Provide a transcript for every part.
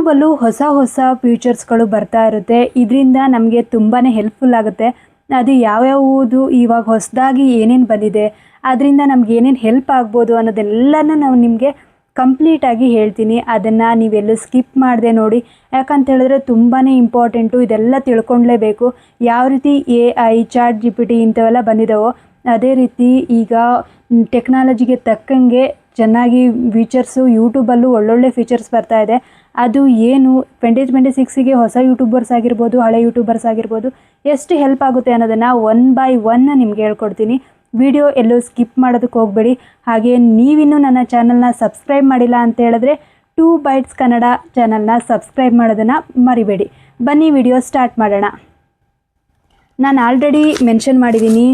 ಯೂಟ್ಯೂಬಲ್ಲೂ ಹೊಸ ಹೊಸ ಫೀಚರ್ಸ್ಗಳು ಬರ್ತಾ ಇರುತ್ತೆ. ಇದರಿಂದ ನಮಗೆ ತುಂಬಾ ಹೆಲ್ಪ್ಫುಲ್ ಆಗುತ್ತೆ. ಅದು ಯಾವ್ಯಾವುದು ಇವಾಗ ಹೊಸದಾಗಿ ಏನೇನು ಬಂದಿದೆ, ಅದರಿಂದ ನಮ್ಗೆ ಏನೇನು ಹೆಲ್ಪ್ ಆಗ್ಬೋದು ಅನ್ನೋದೆಲ್ಲನೂ ನಾವು ನಿಮಗೆ ಕಂಪ್ಲೀಟಾಗಿ ಹೇಳ್ತೀನಿ. ಅದನ್ನು ನೀವೆಲ್ಲೂ ಸ್ಕಿಪ್ ಮಾಡದೆ ನೋಡಿ. ಯಾಕಂತ ಹೇಳಿದ್ರೆ ತುಂಬಾ ಇಂಪಾರ್ಟೆಂಟು, ಇದೆಲ್ಲ ತಿಳ್ಕೊಳ್ಳೇಬೇಕು. ಯಾವ ರೀತಿ AI, ChatGPT ಇಂಥವೆಲ್ಲ ಬಂದಿದ್ದಾವೋ ಅದೇ ರೀತಿ ಈಗ ಟೆಕ್ನಾಲಜಿಗೆ ತಕ್ಕಂಗೆ ಚೆನ್ನಾಗಿ ಫೀಚರ್ಸು ಯೂಟ್ಯೂಬಲ್ಲೂ ಒಳ್ಳೊಳ್ಳೆ ಫೀಚರ್ಸ್ ಬರ್ತಾ ಇದೆ. ಅದು ಏನು 2026ಗೆ ಹೊಸ ಯೂಟ್ಯೂಬರ್ಸ್ ಆಗಿರ್ಬೋದು, ಹಳೆ ಯೂಟ್ಯೂಬರ್ಸ್ ಆಗಿರ್ಬೋದು, ಎಷ್ಟು ಹೆಲ್ಪ್ ಆಗುತ್ತೆ ಅನ್ನೋದನ್ನು ಒನ್ ಬೈ ಒನ್ ನಿಮ್ಗೆ ಹೇಳ್ಕೊಡ್ತೀನಿ. ವಿಡಿಯೋ ಎಲ್ಲೂ ಸ್ಕಿಪ್ ಮಾಡೋದಕ್ಕೆ ಹೋಗಬೇಡಿ. ಹಾಗೆ ನೀವಿನ್ನೂ ನನ್ನ ಚಾನಲ್ನ ಸಬ್ಸ್ಕ್ರೈಬ್ ಮಾಡಿಲ್ಲ ಅಂತ ಹೇಳಿದ್ರೆ 2 ಬೈಟ್ಸ್ ಕನ್ನಡ ಚಾನಲ್ನ ಸಬ್ಸ್ಕ್ರೈಬ್ ಮಾಡೋದನ್ನು ಮರಿಬೇಡಿ. ಬನ್ನಿ ವಿಡಿಯೋ ಸ್ಟಾರ್ಟ್ ಮಾಡೋಣ. ನಾನು ಆಲ್ರೆಡಿ ಮೆನ್ಷನ್ ಮಾಡಿದ್ದೀನಿ.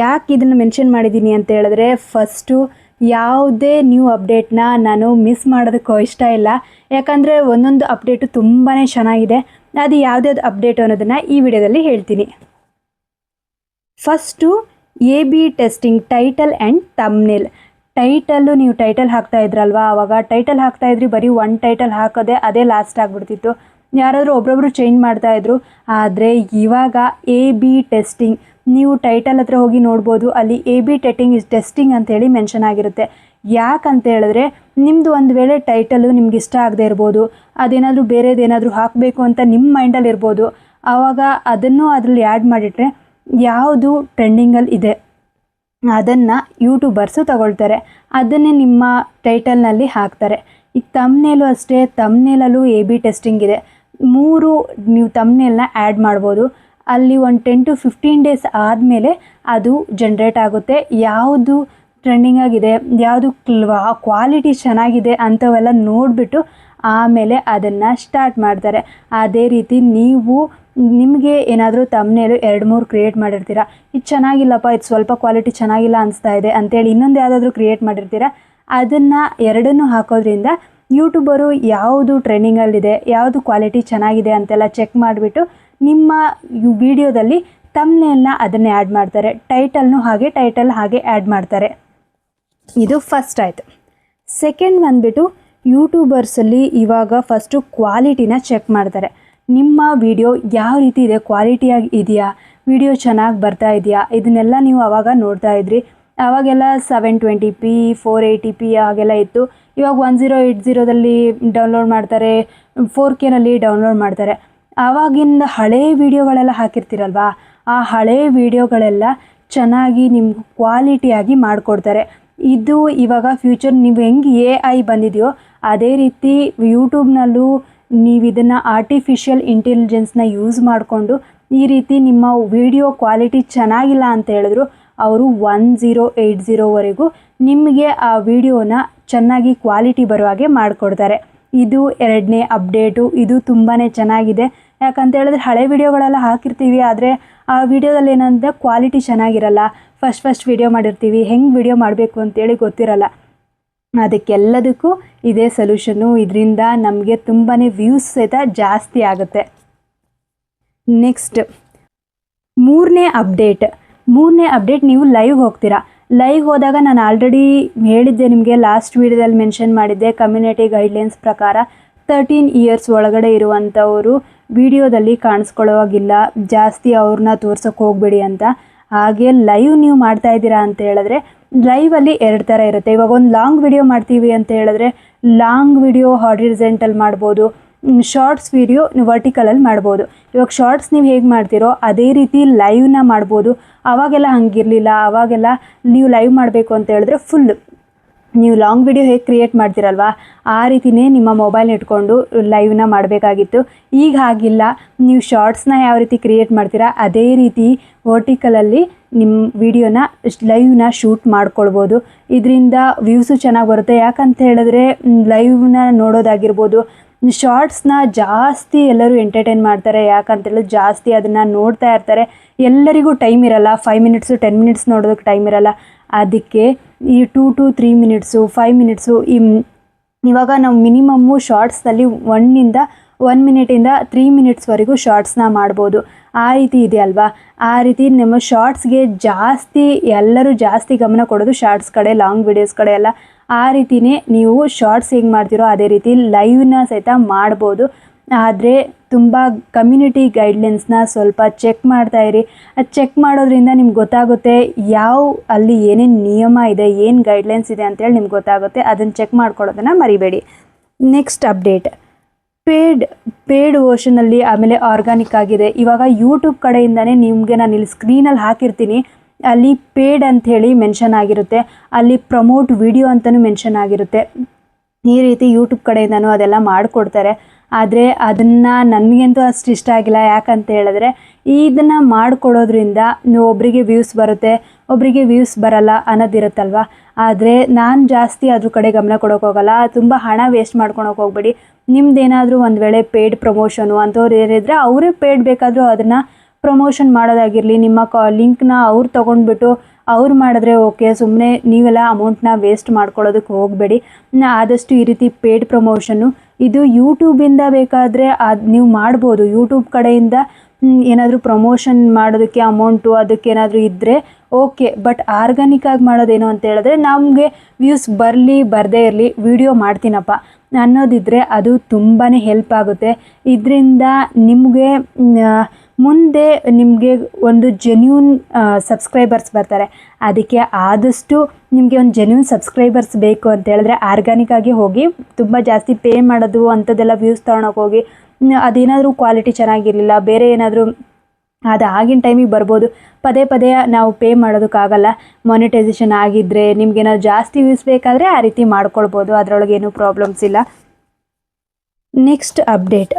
ಯಾಕೆ ಇದನ್ನು ಮೆನ್ಷನ್ ಮಾಡಿದ್ದೀನಿ ಅಂತ ಹೇಳಿದ್ರೆ, ಫಸ್ಟು ಯಾವುದೇ ನ್ಯೂ ಅಪ್ಡೇಟ್ನ ನಾನು ಮಿಸ್ ಮಾಡೋದಕ್ಕೂ ಇಷ್ಟ ಇಲ್ಲ. ಯಾಕಂದರೆ ಒಂದೊಂದು ಅಪ್ಡೇಟು ತುಂಬಾ ಚೆನ್ನಾಗಿದೆ. ಅದು ಯಾವುದ್ಯಾವ್ದು ಅಪ್ಡೇಟ್ ಅನ್ನೋದನ್ನು ಈ ವಿಡಿಯೋದಲ್ಲಿ ಹೇಳ್ತೀನಿ. First AB testing title and thumbnail. Title ನೀವು ಟೈಟಲ್ ಹಾಕ್ತಾ ಇದ್ರಲ್ವಾ, ಆವಾಗ ಟೈಟಲ್ ಹಾಕ್ತಾಯಿದ್ರಿ, ಬರೀ ಒನ್ ಟೈಟಲ್ ಹಾಕೋದೆ ಅದೇ ಲಾಸ್ಟ್ ಆಗಿಬಿಡ್ತಿತ್ತು. ಯಾರಾದರೂ ಒಬ್ಬೊಬ್ಬರು ಚೇಂಜ್ ಮಾಡ್ತಾಯಿದ್ರು. ಆದರೆ ಇವಾಗ AB ಟೆಸ್ಟಿಂಗ್, ನೀವು ಟೈಟಲ್ ಹತ್ರ ಹೋಗಿ ನೋಡ್ಬೋದು, ಅಲ್ಲಿ AB ಟೆಸ್ಟಿಂಗ್ ಅಂಥೇಳಿ ಮೆನ್ಷನ್ ಆಗಿರುತ್ತೆ. ಯಾಕಂತ ಹೇಳಿದ್ರೆ ನಿಮ್ಮದು ಒಂದು ವೇಳೆ ಟೈಟಲು ನಿಮ್ಗೆ ಇಷ್ಟ ಆಗದೆ ಇರ್ಬೋದು, ಅದೇನಾದರೂ ಬೇರೆದೇನಾದರೂ ಹಾಕಬೇಕು ಅಂತ ನಿಮ್ಮ ಮೈಂಡಲ್ಲಿ ಇರ್ಬೋದು. ಆವಾಗ ಅದನ್ನು ಅದರಲ್ಲಿ ಆ್ಯಡ್ ಮಾಡಿಟ್ರೆ ಯಾವುದು ಟ್ರೆಂಡಿಂಗಲ್ಲಿ ಇದೆ ಅದನ್ನು ಯೂಟ್ಯೂಬರ್ಸು ತಗೊಳ್ತಾರೆ, ಅದನ್ನೇ ನಿಮ್ಮ ಟೈಟಲ್ನಲ್ಲಿ ಹಾಕ್ತಾರೆ. ಈಗ ತಮ್ನೇಲು ಅಷ್ಟೇ, ತಮ್ನೇಲಲ್ಲೂ AB ಟೆಸ್ಟಿಂಗ್ ಇದೆ. 3 ನೀವು ತಮ್ನೇಲ್ನ ಆ್ಯಡ್ ಮಾಡ್ಬೋದು. ಅಲ್ಲಿ ಒಂದು 10 to 15 ಡೇಸ್ ಆದಮೇಲೆ ಅದು ಜನ್ರೇಟ್ ಆಗುತ್ತೆ. ಯಾವುದು ಟ್ರೆಂಡಿಂಗ್ ಆಗಿದೆ, ಯಾವುದು ಕ್ವಾಲಿಟಿ ಚೆನ್ನಾಗಿದೆ ಅಂಥವೆಲ್ಲ ನೋಡಿಬಿಟ್ಟು ಆಮೇಲೆ ಅದನ್ನು ಸ್ಟಾರ್ಟ್ ಮಾಡ್ತಾರೆ. ಅದೇ ರೀತಿ ನೀವು ನಿಮಗೆ ಏನಾದರೂ ತಮ್ನೇಲು 2-3 ಕ್ರಿಯೇಟ್ ಮಾಡಿರ್ತೀರ, ಇದು ಚೆನ್ನಾಗಿಲ್ಲಪ್ಪ, ಇದು ಸ್ವಲ್ಪ ಕ್ವಾಲಿಟಿ ಚೆನ್ನಾಗಿಲ್ಲ ಅನಿಸ್ತಾ ಇದೆ ಅಂತೇಳಿ ಇನ್ನೊಂದು ಯಾವುದಾದ್ರೂ ಕ್ರಿಯೇಟ್ ಮಾಡಿರ್ತೀರ. ಅದನ್ನು ಎರಡನ್ನೂ ಹಾಕೋದ್ರಿಂದ ಯೂಟ್ಯೂಬರು ಯಾವುದು ಟ್ರೆಂಡಿಂಗಲ್ಲಿದೆ, ಯಾವುದು ಕ್ವಾಲಿಟಿ ಚೆನ್ನಾಗಿದೆ ಅಂತೆಲ್ಲ ಚೆಕ್ ಮಾಡಿಬಿಟ್ಟು ನಿಮ್ಮ ವಿಡಿಯೋದಲ್ಲಿ ತಮ್ನೇಲ್ನ ಅದನ್ನೇ ಆ್ಯಡ್ ಮಾಡ್ತಾರೆ. ಟೈಟಲ್ ಹಾಗೆ ಆ್ಯಡ್ ಮಾಡ್ತಾರೆ. ಇದು ಫಸ್ಟ್ ಆಯಿತು. ಸೆಕೆಂಡ್ ಬಂದುಬಿಟ್ಟು ಯೂಟ್ಯೂಬರ್ಸಲ್ಲಿ ಇವಾಗ ಫಸ್ಟು ಕ್ವಾಲಿಟಿನ ಚೆಕ್ ಮಾಡ್ತಾರೆ. ನಿಮ್ಮ ವಿಡಿಯೋ ಯಾವ ರೀತಿ ಇದೆ, ಕ್ವಾಲಿಟಿಯಾಗಿ ಇದೆಯಾ, ವಿಡಿಯೋ ಚೆನ್ನಾಗಿ ಬರ್ತಾ ಇದೆಯಾ, ಇದನ್ನೆಲ್ಲ ನೀವು ಆವಾಗ ನೋಡ್ತಾ ಇದ್ರಿ. ಆವಾಗೆಲ್ಲ 720p 480p ಹಾಗೆಲ್ಲ ಇತ್ತು. ಇವಾಗ 1080ದಲ್ಲಿ ಡೌನ್ಲೋಡ್ ಮಾಡ್ತಾರೆ, 4Kನಲ್ಲಿ ಡೌನ್ಲೋಡ್ ಮಾಡ್ತಾರೆ. ಆವಾಗಿಂದ ಹಳೇ ವಿಡಿಯೋಗಳೆಲ್ಲ ಹಾಕಿರ್ತೀರಲ್ವಾ, ಆ ಹಳೇ ವಿಡಿಯೋಗಳೆಲ್ಲ ಚೆನ್ನಾಗಿ ನಿಮ್ಗೆ ಕ್ವಾಲಿಟಿಯಾಗಿ ಮಾಡಿಕೊಡ್ತಾರೆ. ಇದು ಇವಾಗ ಫ್ಯೂಚರ್ ನೀವು ಹೆಂಗೆ AI ಬಂದಿದೆಯೋ ಅದೇ ರೀತಿ ಯೂಟ್ಯೂಬ್ನಲ್ಲೂ ನೀವು ಇದನ್ನು ಆರ್ಟಿಫಿಷಿಯಲ್ ಇಂಟೆಲಿಜೆನ್ಸ್ನ ಯೂಸ್ ಮಾಡಿಕೊಂಡು ಈ ರೀತಿ ನಿಮ್ಮ ವಿಡಿಯೋ ಕ್ವಾಲಿಟಿ ಚೆನ್ನಾಗಿಲ್ಲ ಅಂತ ಹೇಳಿದ್ರು ಅವರು 1080ವರೆಗೂ ನಿಮಗೆ ಆ ವಿಡಿಯೋನ ಚೆನ್ನಾಗಿ ಕ್ವಾಲಿಟಿ ಬರೋ ಹಾಗೆ ಮಾಡಿಕೊಡ್ತಾರೆ. ಇದು 2ನೇ ಅಪ್ಡೇಟು. ಇದು ತುಂಬಾ ಚೆನ್ನಾಗಿದೆ. ಯಾಕಂತ ಹೇಳಿದ್ರೆ ಹಳೆ ವಿಡಿಯೋಗಳೆಲ್ಲ ಹಾಕಿರ್ತೀವಿ, ಆದರೆ ಆ ವಿಡಿಯೋದಲ್ಲಿ ಏನಂದರೆ ಕ್ವಾಲಿಟಿ ಚೆನ್ನಾಗಿರಲ್ಲ. ಫಸ್ಟ್ ವಿಡಿಯೋ ಮಾಡಿರ್ತೀವಿ, ಹೆಂಗೆ ವಿಡಿಯೋ ಮಾಡಬೇಕು ಅಂತೇಳಿ ಗೊತ್ತಿರಲ್ಲ. ಅದಕ್ಕೆಲ್ಲದಕ್ಕೂ ಇದೇ ಸೊಲ್ಯೂಷನ್ನು. ಇದರಿಂದ ನಮಗೆ ತುಂಬಾ ವ್ಯೂಸ್ ಸಹಿತ ಜಾಸ್ತಿ ಆಗುತ್ತೆ. ನೆಕ್ಸ್ಟ್ ಮೂರನೇ ಅಪ್ಡೇಟ್ ನೀವು ಲೈವ್ ಹೋಗ್ತೀರಾ. ಲೈವ್ ಹೋದಾಗ ನಾನು ಆಲ್ರೆಡಿ ಹೇಳಿದ್ದೆ ನಿಮಗೆ, ಲಾಸ್ಟ್ ವಿಡಿಯೋದಲ್ಲಿ ಮೆನ್ಷನ್ ಮಾಡಿದ್ದೆ, ಕಮ್ಯುನಿಟಿ ಗೈಡ್ಲೈನ್ಸ್ ಪ್ರಕಾರ 13 ಇಯರ್ಸ್ ಒಳಗಡೆ ಇರುವಂಥವರು ವಿಡಿಯೋದಲ್ಲಿ ಕಾಣಿಸ್ಕೊಳ್ಳೋವಾಗಿಲ್ಲ, ಜಾಸ್ತಿ ಅವ್ರನ್ನ ತೋರ್ಸೋಕ್ಕೆ ಹೋಗಬೇಡಿ ಅಂತ. ಹಾಗೆ ಲೈವ್ ನೀವು ಮಾಡ್ತಾ ಇದ್ದೀರಾ ಅಂತ ಹೇಳಿದ್ರೆ ಲೈವಲ್ಲಿ 2 ಥರ ಇರುತ್ತೆ. ಇವಾಗ ಒಂದು ಲಾಂಗ್ ವಿಡಿಯೋ ಮಾಡ್ತೀವಿ ಅಂತ ಹೇಳಿದ್ರೆ ಲಾಂಗ್ ವಿಡಿಯೋ ಹಾರಿಜಾಂಟಲ್ ಮಾಡ್ಬೋದು, ಶಾರ್ಟ್ಸ್ ವಿಡಿಯೋ ವರ್ಟಿಕಲಲ್ಲಿ ಮಾಡ್ಬೋದು. ಇವಾಗ ಶಾರ್ಟ್ಸ್ ನೀವು ಹೇಗೆ ಮಾಡ್ತೀರೋ ಅದೇ ರೀತಿ ಲೈವ್ನ ಮಾಡ್ಬೋದು. ಆವಾಗೆಲ್ಲ ಹಂಗಿರಲಿಲ್ಲ. ಆವಾಗೆಲ್ಲ ನೀವು ಲೈವ್ ಮಾಡಬೇಕು ಅಂತ ಹೇಳಿದ್ರೆ ಫುಲ್ ನೀವು ಲಾಂಗ್ ವಿಡಿಯೋ ಹೇಗೆ ಕ್ರಿಯೇಟ್ ಮಾಡ್ತೀರಲ್ವ ಆ ರೀತಿಯೇ ನಿಮ್ಮ ಮೊಬೈಲ್ ಇಟ್ಕೊಂಡು ಲೈವ್ನ ಮಾಡಬೇಕಾಗಿತ್ತು. ಈಗ ಹಾಗಿಲ್ಲ. ನೀವು ಶಾರ್ಟ್ಸ್ನ ಯಾವ ರೀತಿ ಕ್ರಿಯೇಟ್ ಮಾಡ್ತೀರಾ ಅದೇ ರೀತಿ ವರ್ಟಿಕಲಲ್ಲಿ ನಿಮ್ಮ ವಿಡಿಯೋನ ಲೈವ್ನ ಶೂಟ್ ಮಾಡ್ಕೊಳ್ಬೋದು. ಇದರಿಂದ ವ್ಯೂಸು ಚೆನ್ನಾಗಿ ಬರುತ್ತೆ. ಯಾಕಂತ ಹೇಳಿದ್ರೆ ಲೈವ್ನ ನೋಡೋದಾಗಿರ್ಬೋದು, ಶಾರ್ಟ್ಸ್ನ ಜಾಸ್ತಿ ಎಲ್ಲರೂ ಎಂಟರ್ಟೈನ್ ಮಾಡ್ತಾರೆ. ಯಾಕಂತೇಳಿದ್ರೆ ಜಾಸ್ತಿ ಅದನ್ನು ನೋಡ್ತಾ ಇರ್ತಾರೆ. ಎಲ್ಲರಿಗೂ ಟೈಮ್ ಇರಲ್ಲ, 5 ಮಿನಿಟ್ಸು 10 ಮಿನಿಟ್ಸ್ ನೋಡೋದಕ್ಕೆ ಟೈಮ್ ಇರಲ್ಲ. ಅದಕ್ಕೆ ಈ 2 to 3 ಮಿನಿಟ್ಸು 5 ಮಿನಿಟ್ಸು ಇವಾಗ ನಾವು ಮಿನಿಮಮ್ಮು ಶಾರ್ಟ್ಸ್ನಲ್ಲಿ 1 ಮಿನಿಟಿಂದ 3 ಮಿನಿಟ್ಸ್ವರೆಗೂ ಶಾರ್ಟ್ಸ್ನ ಮಾಡ್ಬೋದು. ಆ ರೀತಿ ಇದೆ ಅಲ್ವಾ. ಆ ರೀತಿ ನಮ್ಮ ಶಾರ್ಟ್ಸ್ಗೆ ಎಲ್ಲರೂ ಜಾಸ್ತಿ ಗಮನ ಕೊಡೋದು ಶಾರ್ಟ್ಸ್ ಕಡೆ, ಲಾಂಗ್ ವಿಡಿಯೋಸ್ ಕಡೆ ಎಲ್ಲ. ಆ ರೀತಿಯೇ ನೀವು ಶಾರ್ಟ್ಸ್ ಹೇಗೆ ಮಾಡ್ತೀರೋ ಅದೇ ರೀತಿ ಲೈವ್ನ ಸಹಿತ ಮಾಡ್ಬೋದು. ಆದರೆ ತುಂಬ ಕಮ್ಯುನಿಟಿ ಗೈಡ್ಲೈನ್ಸ್ನ ಸ್ವಲ್ಪ ಚೆಕ್ ಮಾಡ್ತಾಯಿರಿ. ಅದು ಚೆಕ್ ಮಾಡೋದ್ರಿಂದ ನಿಮ್ಗೆ ಗೊತ್ತಾಗುತ್ತೆ ಯಾವ ಅಲ್ಲಿ ಏನೇನು ನಿಯಮ ಇದೆ, ಏನು ಗೈಡ್ಲೈನ್ಸ್ ಇದೆ ಅಂತೇಳಿ ನಿಮ್ಗೆ ಗೊತ್ತಾಗುತ್ತೆ. ಅದನ್ನು ಚೆಕ್ ಮಾಡ್ಕೊಳ್ಳೋದನ್ನು ಮರಿಬೇಡಿ. ನೆಕ್ಸ್ಟ್ ಅಪ್ಡೇಟ್, ಪೇಡ್ ವರ್ಷನಲ್ಲಿ ಆಮೇಲೆ ಆರ್ಗಾನಿಕ್ ಆಗಿದೆ. ಇವಾಗ ಯೂಟ್ಯೂಬ್ ಕಡೆಯಿಂದನೇ ನಿಮಗೆ ನಾನು ಇಲ್ಲಿ ಸ್ಕ್ರೀನಲ್ಲಿ ಹಾಕಿರ್ತೀನಿ, ಅಲ್ಲಿ ಪೇಡ್ ಅಂಥೇಳಿ ಮೆನ್ಷನ್ ಆಗಿರುತ್ತೆ, ಅಲ್ಲಿ ಪ್ರಮೋಟ್ ವಿಡಿಯೋ ಅಂತಲೂ ಮೆನ್ಷನ್ ಆಗಿರುತ್ತೆ. ಈ ರೀತಿ ಯೂಟ್ಯೂಬ್ ಕಡೆಯಿಂದನೂ ಅದೆಲ್ಲ ಮಾಡಿಕೊಡ್ತಾರೆ. ಆದರೆ ಅದನ್ನು ನನಗಂತೂ ಅಷ್ಟು ಇಷ್ಟ ಆಗಿಲ್ಲ. ಯಾಕಂತ ಹೇಳಿದ್ರೆ ಇದನ್ನು ಮಾಡಿಕೊಡೋದ್ರಿಂದ ಒಬ್ಬರಿಗೆ ವ್ಯೂಸ್ ಬರುತ್ತೆ, ಒಬ್ಬರಿಗೆ ವ್ಯೂಸ್ ಬರಲ್ಲ ಅನ್ನೋದಿರುತ್ತಲ್ವ. ಆದರೆ ನಾನು ಜಾಸ್ತಿ ಅದ್ರ ಕಡೆ ಗಮನ ಕೊಡೋಕ್ಕೋಗಲ್ಲ. ತುಂಬ ಹಣ ವೇಸ್ಟ್ ಮಾಡ್ಕೊಳಕ್ಕೆ ಹೋಗ್ಬೇಡಿ. ನಿಮ್ದೇನಾದರೂ ಒಂದು ವೇಳೆ ಪೇಯ್ಡ್ ಪ್ರಮೋಷನು ಅಂಥವ್ರು ಏನಿದ್ರೆ ಅವರೇ ಪೇಯ್ಡ್ ಬೇಕಾದರೂ ಅದನ್ನು ಪ್ರಮೋಷನ್ ಮಾಡೋದಾಗಿರಲಿ, ನಿಮ್ಮ ಲಿಂಕ್ನ ಅವ್ರು ತೊಗೊಂಡ್ಬಿಟ್ಟು ಅವ್ರು ಮಾಡಿದ್ರೆ ಓಕೆ. ಸುಮ್ಮನೆ ನೀವೆಲ್ಲ ಅಮೌಂಟ್ನ ವೇಸ್ಟ್ ಮಾಡ್ಕೊಳ್ಳೋದಕ್ಕೆ ಹೋಗಬೇಡಿ. ಆದಷ್ಟು ಈ ರೀತಿ ಪೇಯ್ಡ್ ಪ್ರಮೋಷನ್ನು ಇದು ಯೂಟ್ಯೂಬಿಂದ ಬೇಕಾದರೆ ಅದು ನೀವು ಮಾಡ್ಬೋದು. ಯೂಟ್ಯೂಬ್ ಕಡೆಯಿಂದ ಏನಾದರೂ ಪ್ರಮೋಷನ್ ಮಾಡೋದಕ್ಕೆ ಅಮೌಂಟು ಅದಕ್ಕೇನಾದರೂ ಇದ್ದರೆ ಓಕೆ. ಬಟ್ ಆರ್ಗಾನಿಕ್ಕಾಗಿ ಮಾಡೋದೇನು ಅಂತ ಹೇಳಿದ್ರೆ ನಮಗೆ ವ್ಯೂಸ್ ಬರಲಿ ಬರದೇ ಇರಲಿ ವಿಡಿಯೋ ಮಾಡ್ತೀನಪ್ಪ ಅನ್ನೋದಿದ್ದರೆ ಅದು ತುಂಬಾ ಹೆಲ್ಪ್ ಆಗುತ್ತೆ. ಇದರಿಂದ ನಿಮಗೆ ಮುಂದೆ ನಿಮಗೆ ಒಂದು ಜೆನ್ಯೂನ್ ಸಬ್ಸ್ಕ್ರೈಬರ್ಸ್ ಬರ್ತಾರೆ. ಅದಕ್ಕೆ ಆದಷ್ಟು ನಿಮಗೆ ಒಂದು ಜೆನ್ಯೂನ್ ಸಬ್ಸ್ಕ್ರೈಬರ್ಸ್ ಬೇಕು ಅಂತ ಹೇಳಿದ್ರೆ ಆರ್ಗ್ಯಾನಿಕ್ಕಾಗಿ ಹೋಗಿ. ತುಂಬ ಜಾಸ್ತಿ ಪೇ ಮಾಡೋದು ಅಂಥದ್ದೆಲ್ಲ ವ್ಯೂಸ್ ತೊಗೊಳಕ್ಕೆ ಹೋಗಿ ಅದೇನಾದರೂ ಕ್ವಾಲಿಟಿ ಚೆನ್ನಾಗಿರಲಿಲ್ಲ, ಬೇರೆ ಏನಾದರೂ ಅದು ಆಗಿನ ಟೈಮಿಗೆ ಬರ್ಬೋದು. ಪದೇ ಪದೇ ನಾವು ಪೇ ಮಾಡೋದಕ್ಕಾಗಲ್ಲ. ಮಾನಿಟೈಸೇಷನ್ ಆಗಿದ್ದರೆ ನಿಮಗೇನಾದ್ರು ಜಾಸ್ತಿ ವ್ಯೂಸ್ ಬೇಕಾದರೆ ಆ ರೀತಿ ಮಾಡ್ಕೊಳ್ಬೋದು, ಅದರೊಳಗೇನು ಪ್ರಾಬ್ಲಮ್ಸ್ ಇಲ್ಲ. ನೆಕ್ಸ್ಟ್ ಅಪ್ಡೇಟ್,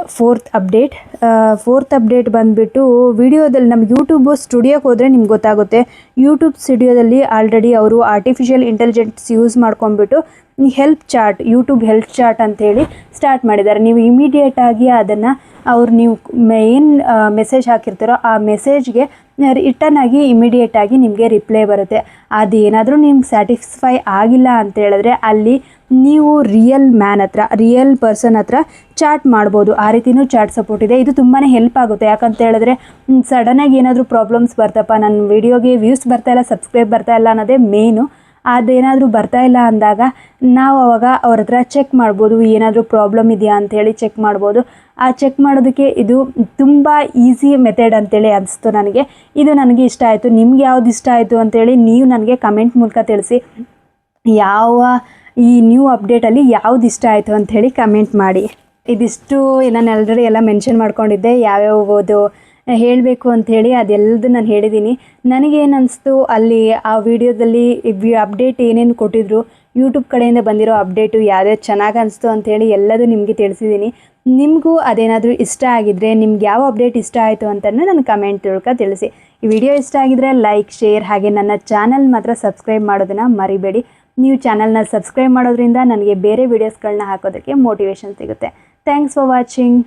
ಫೋರ್ತ್ ಅಪ್ಡೇಟ್ ಬಂದುಬಿಟ್ಟು ವಿಡಿಯೋದಲ್ಲಿ ನಮ್ಮ ಯೂಟ್ಯೂಬ್ ಸ್ಟುಡಿಯೋಕ್ಕೆ ಹೋದರೆ ನಿಮ್ಗೆ ಗೊತ್ತಾಗುತ್ತೆ. ಯೂಟ್ಯೂಬ್ ಸ್ಟುಡಿಯೋದಲ್ಲಿ ಆಲ್ರೆಡಿ ಅವರು ಆರ್ಟಿಫಿಷಿಯಲ್ ಇಂಟೆಲಿಜೆನ್ಸ್ ಯೂಸ್ ಮಾಡ್ಕೊಂಡ್ಬಿಟ್ಟು ಯೂಟ್ಯೂಬ್ ಹೆಲ್ಪ್ ಚಾಟ್ ಅಂಥೇಳಿ ಸ್ಟಾರ್ಟ್ ಮಾಡಿದ್ದಾರೆ. ನೀವು ಇಮಿಡಿಯೇಟಾಗಿ ಅದನ್ನು ನೀವು ಏನು ಮೆಸೇಜ್ ಹಾಕಿರ್ತಾರೋ ಆ ಮೆಸೇಜ್ಗೆ ರಿಟರ್ನ್ ಆಗಿ ಇಮಿಡಿಯೇಟಾಗಿ ನಿಮಗೆ ರಿಪ್ಲೈ ಬರುತ್ತೆ. ಅದೇನಾದರೂ ನಿಮ್ಗೆ ಸ್ಯಾಟಿಸ್ಫೈ ಆಗಿಲ್ಲ ಅಂತ ಹೇಳಿದ್ರೆ ಅಲ್ಲಿ ನೀವು ರಿಯಲ್ ಪರ್ಸನ್ ಹತ್ರ ಚಾಟ್ ಮಾಡ್ಬೋದು. ಆ ರೀತಿಯೂ ಚಾಟ್ ಸಪೋರ್ಟ್ ಇದೆ. ಇದು ತುಂಬಾ ಹೆಲ್ಪ್ ಆಗುತ್ತೆ. ಯಾಕಂತ ಹೇಳಿದ್ರೆ ಸಡನ್ನಾಗಿ ಏನಾದರೂ ಪ್ರಾಬ್ಲಮ್ಸ್ ಬರ್ತಪ್ಪ, ನನ್ನ ವಿಡಿಯೋಗೆ ವ್ಯೂಸ್ ಬರ್ತಾಯಿಲ್ಲ, ಸಬ್ಸ್ಕ್ರೈಬ್ ಬರ್ತಾಯಿಲ್ಲ ಅನ್ನೋದೇ ಮೇನು. ಅದೇನಾದರೂ ಬರ್ತಾಯಿಲ್ಲ ಅಂದಾಗ ನಾವು ಅವಾಗ ಅವ್ರ ಹತ್ರ ಚೆಕ್ ಮಾಡ್ಬೋದು, ಏನಾದರೂ ಪ್ರಾಬ್ಲಮ್ ಇದೆಯಾ ಅಂಥೇಳಿ ಚೆಕ್ ಮಾಡ್ಬೋದು. ಆ ಚೆಕ್ ಮಾಡೋದಕ್ಕೆ ಇದು ತುಂಬ ಈಸಿ ಮೆಥಡ್ ಅಂತೇಳಿ ಅನಿಸ್ತು ನನಗೆ. ಇದು ನನಗೆ ಇಷ್ಟ ಆಯಿತು. ನಿಮ್ಗೆ ಯಾವ್ದು ಇಷ್ಟ ಆಯಿತು ಅಂಥೇಳಿ ನೀವು ನನಗೆ ಕಮೆಂಟ್ ಮೂಲಕ ತಿಳಿಸಿ. ಈ ನ್ಯೂ ಅಪ್ಡೇಟಲ್ಲಿ ಯಾವ್ದು ಇಷ್ಟ ಆಯಿತು ಅಂಥೇಳಿ ಕಮೆಂಟ್ ಮಾಡಿ. ಇದಿಷ್ಟು ನಾನು ಆಲ್ರೆಡಿ ಎಲ್ಲ ಮೆನ್ಷನ್ ಮಾಡ್ಕೊಂಡಿದ್ದೆ, ಯಾವ್ಯಾವುದು ಹೇಳಬೇಕು ಅಂಥೇಳಿ ಅದೆಲ್ಲದು ನಾನು ಹೇಳಿದ್ದೀನಿ. ನನಗೇನು ಅನಿಸ್ತು ಅಲ್ಲಿ ಆ ವಿಡಿಯೋದಲ್ಲಿ ಅಪ್ಡೇಟ್ ಏನೇನು ಕೊಟ್ಟಿದ್ರು, ಯೂಟ್ಯೂಬ್ ಕಡೆಯಿಂದ ಬಂದಿರೋ ಅಪ್ಡೇಟು ಯಾವ್ಯಾವ್ದು ಚೆನ್ನಾಗಿ ಅನಿಸ್ತು ಅಂಥೇಳಿ ಎಲ್ಲದೂ ನಿಮಗೆ ತಿಳಿಸಿದ್ದೀನಿ. ನಿಮಗೂ ಅದೇನಾದರೂ ಇಷ್ಟ ಆಗಿದ್ದರೆ, ನಿಮ್ಗೆ ಯಾವ ಅಪ್ಡೇಟ್ ಇಷ್ಟ ಆಯಿತು ಅಂತಲೂ ನನ್ನ ಕಮೆಂಟ್ ಮೂಲಕ ತಿಳಿಸಿ. ಈ ವಿಡಿಯೋ ಇಷ್ಟ ಆಗಿದ್ದರೆ ಲೈಕ್, ಶೇರ್, ಹಾಗೆ ನನ್ನ ಚಾನಲ್ ಮಾತ್ರ ಸಬ್ಸ್ಕ್ರೈಬ್ ಮಾಡೋದನ್ನು ಮರಿಬೇಡಿ. ನೀವು ಚಾನಲ್ನ ಸಬ್ಸ್ಕ್ರೈಬ್ ಮಾಡೋದ್ರಿಂದ ನನಗೆ ಬೇರೆ ವೀಡಿಯೋಸ್ಗಳನ್ನ ಹಾಕೋದಕ್ಕೆ ಮೋಟಿವೇಶನ್ ಸಿಗುತ್ತೆ. Thanks for watching.